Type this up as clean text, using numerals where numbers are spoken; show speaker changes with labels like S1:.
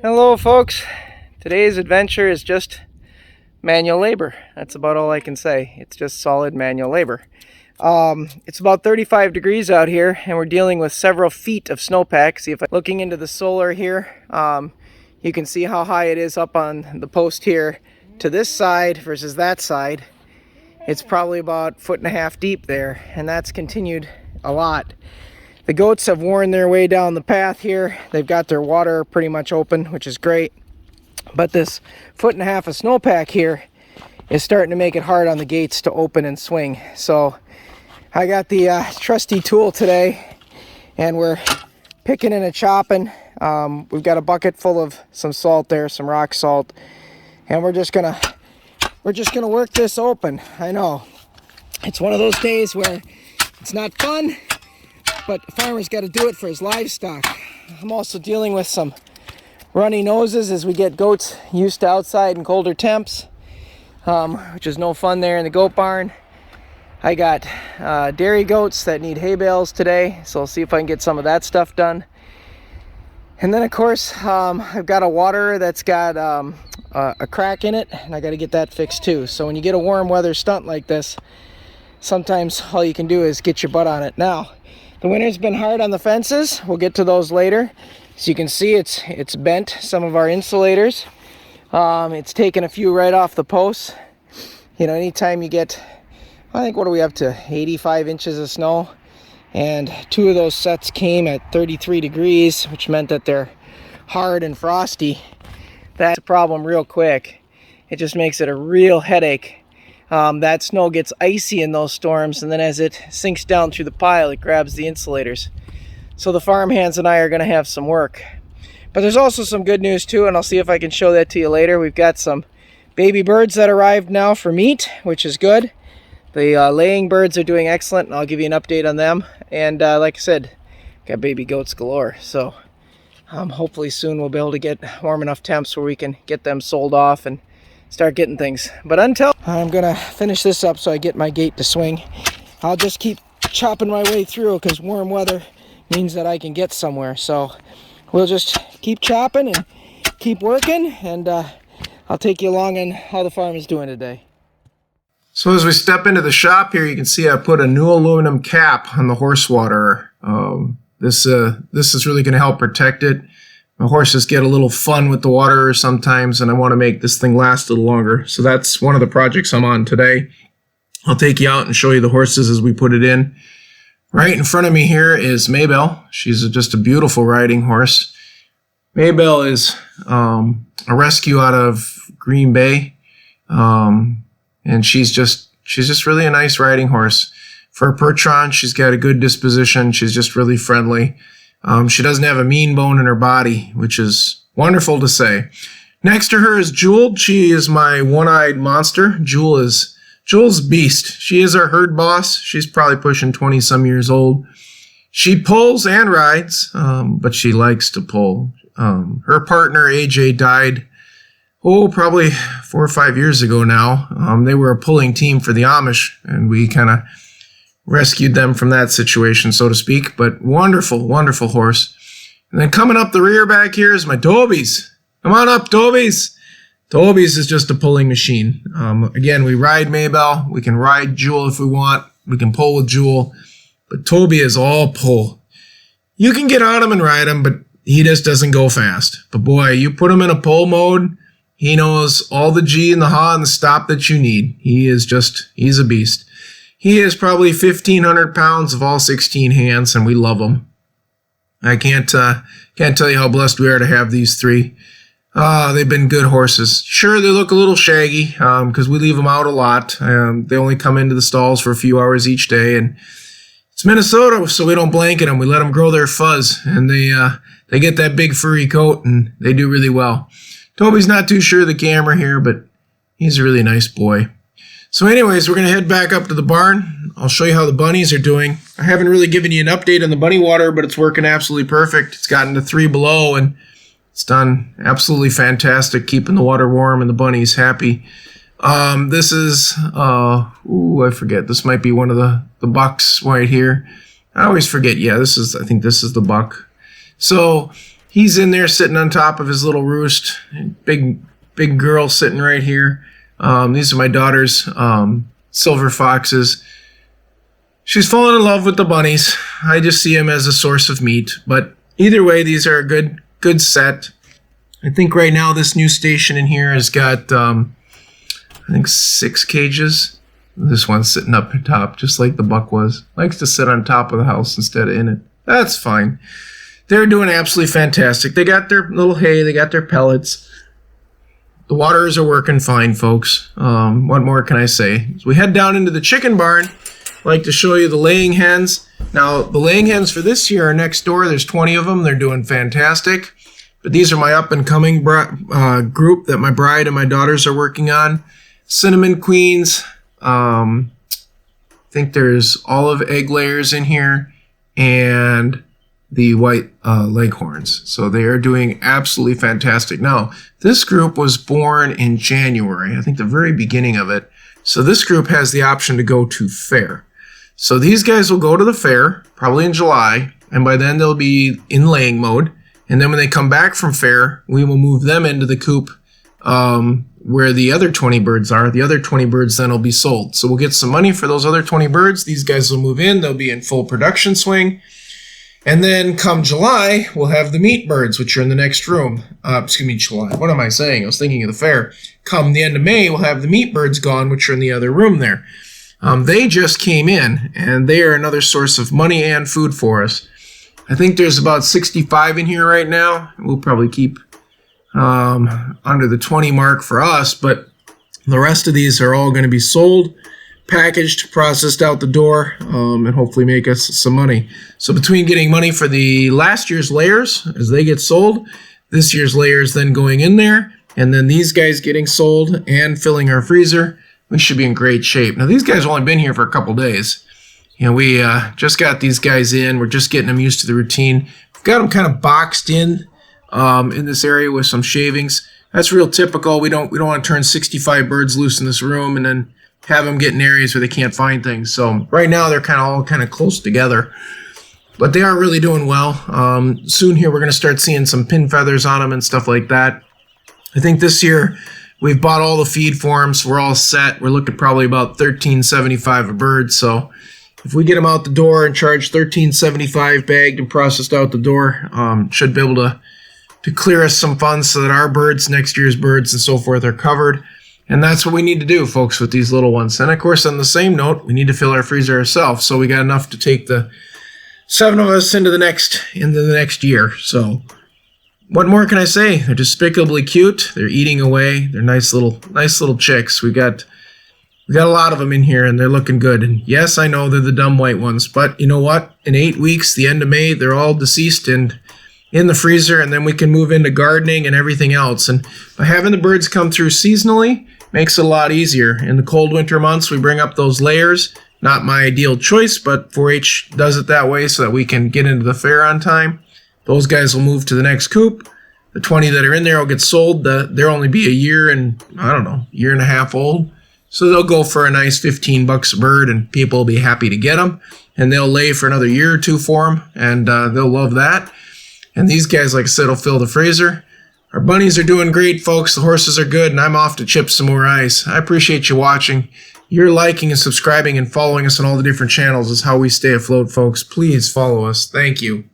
S1: Hello folks, today's adventure is just manual labor. That's about all I can say. It's just solid manual labor. It's about 35 degrees out here and we're dealing with several feet of snowpack. See if I'm looking into the solar here, you can see how high it is up on the post here to this side versus that side. It's probably about 1.5 feet deep there, and that's continued a lot. The goats have worn their way down the path here. They've got their water pretty much open, which is great. But this 1.5 feet of snowpack here is starting to make it hard on the gates to open and swing. So I got the trusty tool today, and we're picking and chopping. We've got a bucket full of some salt there, some rock salt, and we're just gonna work this open. I know it's one of those days where it's not fun, but the farmer's got to do it for his livestock. I'm also dealing with some runny noses as we get goats used to outside and colder temps, which is no fun there in the goat barn. I got dairy goats that need hay bales today, so I'll see if I can get some of that stuff done. And then of course I've got a water that's got a crack in it, and I got to get that fixed too. So when you get a warm weather stunt like this, sometimes all you can do is get your butt on it. Now the winter's been hard on the fences. We'll get to those later. So you can see it's bent some of our insulators. It's taken a few right off the posts. You know, anytime you get, I think, what are we up to, 85 inches of snow, and 2 of those sets came at 33 degrees, which meant that they're hard and frosty. That's a problem real quick. It just makes it a real headache. That snow gets icy in those storms, and then as it sinks down through the pile, it grabs the insulators. So the farm hands and I are going to have some work. But there's also some good news too, and I'll see if I can show that to you later. We've got some baby birds that arrived now for meat, which is good. The laying birds are doing excellent, and I'll give you an update on them. And like I said, got baby goats galore. So hopefully soon we'll be able to get warm enough temps where we can get them sold off and start getting things. But until I'm gonna finish this up so I get my gate to swing, I'll just keep chopping my way through, because warm weather means that I can get somewhere. So we'll just keep chopping and keep working, and I'll take you along on how the farm is doing today.
S2: So as we step into the shop here, you can see I put a new aluminum cap on the horse waterer. This is really going to help protect it. My horses get a little fun with the water sometimes, and I want to make this thing last a little longer. So that's one of the projects I'm on today. I'll take you out and show you the horses as we put it in. Right in front of me here is Maybelle. She's just a beautiful riding horse. Maybelle is a rescue out of Green Bay, and she's just really a nice riding horse. For a Percheron, she's got a good disposition. She's just really friendly. She doesn't have a mean bone in her body, which is wonderful to say. Next to her is Jewel. She is my one-eyed monster. Jewel's beast. She is our herd boss. She's probably pushing 20-some years old. She pulls and rides, but she likes to pull. Her partner, AJ, died, probably 4 or 5 years ago now. They were a pulling team for the Amish, and we kind of rescued them from that situation, so to speak. But wonderful, wonderful horse. And then coming up the rear back here is my Tobies. Come on up, Tobies. Tobies is just a pulling machine. Again, we ride Maybelle. We can ride Jewel if we want. We can pull with Jewel. But Toby is all pull. You can get on him and ride him, but he just doesn't go fast. But boy, you put him in a pull mode, he knows all the G and the ha and the stop that you need. He's a beast. He is probably 1,500 pounds of all 16 hands, and we love him. I can't tell you how blessed we are to have these 3. They've been good horses. Sure, they look a little shaggy because we leave them out a lot. They only come into the stalls for a few hours each day, and it's Minnesota, so we don't blanket them. We let them grow their fuzz, and they get that big furry coat, and they do really well. Toby's not too sure of the camera here, but he's a really nice boy. So anyways, we're going to head back up to the barn. I'll show you how the bunnies are doing. I haven't really given you an update on the bunny water, but it's working absolutely perfect. It's gotten to 3 below, and it's done absolutely fantastic, keeping the water warm and the bunnies happy. This is, I forget. This might be one of the bucks right here. I always forget. Yeah, I think this is the buck. So he's in there sitting on top of his little roost. Big girl sitting right here. These are my daughter's silver foxes. She's fallen in love with the bunnies. I just see them as a source of meat. But either way, these are a good set. I think right now this new station in here has got, I think 6 cages. This one's sitting up top, just like the buck was. Likes to sit on top of the house instead of in it. That's fine. They're doing absolutely fantastic. They got their little hay. They got their pellets. The waters are working fine, folks. What more can I say? As we head down into the chicken barn, I'd like to show you the laying hens. Now, the laying hens for this year are next door. There's 20 of them. They're doing fantastic. But these are my up-and-coming group that my bride and my daughters are working on. Cinnamon queens. I think there's olive egg layers in here. And the white leghorns. So they are doing absolutely fantastic. Now, this group was born in January, I think the very beginning of it. So this group has the option to go to fair. So these guys will go to the fair, probably in July, and by then they'll be in laying mode. And then when they come back from fair, we will move them into the coop where the other 20 birds are. The other 20 birds then will be sold. So we'll get some money for those other 20 birds. These guys will move in. They'll be in full production swing. And then come July, we'll have the meat birds, which are in the next room. July. What am I saying? I was thinking of the fair. Come the end of May, we'll have the meat birds gone, which are in the other room there. They just came in, and they are another source of money and food for us. I think there's about 65 in here right now. We'll probably keep under the 20 mark for us, but the rest of these are all going to be sold, packaged, processed out the door, and hopefully make us some money. So between getting money for the last year's layers as they get sold, this year's layers then going in there, and then these guys getting sold and filling our freezer, we should be in great shape. Now these guys have only been here for a couple days. You know, we just got these guys in. We're just getting them used to the routine. We've got them kind of boxed in this area with some shavings. That's real typical. We don't want to turn 65 birds loose in this room and then have them get in areas where they can't find things. So right now they're all close together, but they aren't really doing well. Soon here we're going to start seeing some pin feathers on them and stuff like that. I think this year we've bought all the feed for them, so we're all set. We're looking probably about $13.75 a bird. So if we get them out the door and charge $13.75 bagged and processed out the door, should be able to clear us some funds so that our birds, next year's birds and so forth, are covered. And that's what we need to do, folks, with these little ones. And of course, on the same note, we need to fill our freezer ourselves. So we got enough to take the 7 of us into the next year. So what more can I say? They're despicably cute. They're eating away. They're nice little chicks. We got a lot of them in here, and they're looking good. And yes, I know they're the dumb white ones, but you know what? In 8 weeks, the end of May, they're all deceased and in the freezer, and then we can move into gardening and everything else. And by having the birds come through seasonally, makes it a lot easier. In the cold winter months, we bring up those layers. Not my ideal choice, but 4-H does it that way so that we can get into the fair on time. Those guys will move to the next coop. The 20 that are in there will get sold. They'll only be a year and a half old. So they'll go for a nice $15 a bird, and people will be happy to get them. And they'll lay for another year or two for them, and they'll love that. And these guys, like I said, will fill the freezer. Our bunnies are doing great, folks. The horses are good, and I'm off to chip some more ice. I appreciate you watching. Your liking and subscribing and following us on all the different channels is how we stay afloat, folks. Please follow us. Thank you.